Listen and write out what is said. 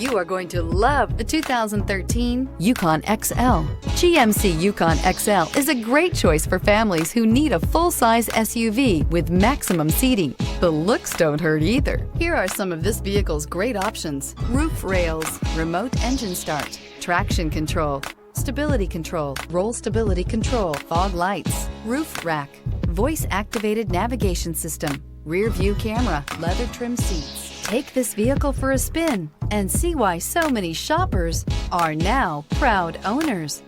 You are going to love the 2013 Yukon XL. GMC Yukon XL is a great choice for families who need a full-size SUV with maximum seating. The looks don't hurt either. Here are some of this vehicle's great options: roof rails, remote engine start, traction control, stability control, roll stability control, fog lights, roof rack, voice-activated navigation system, rear view camera, leather trim seats. Take this vehicle for a spin and see why so many shoppers are now proud owners.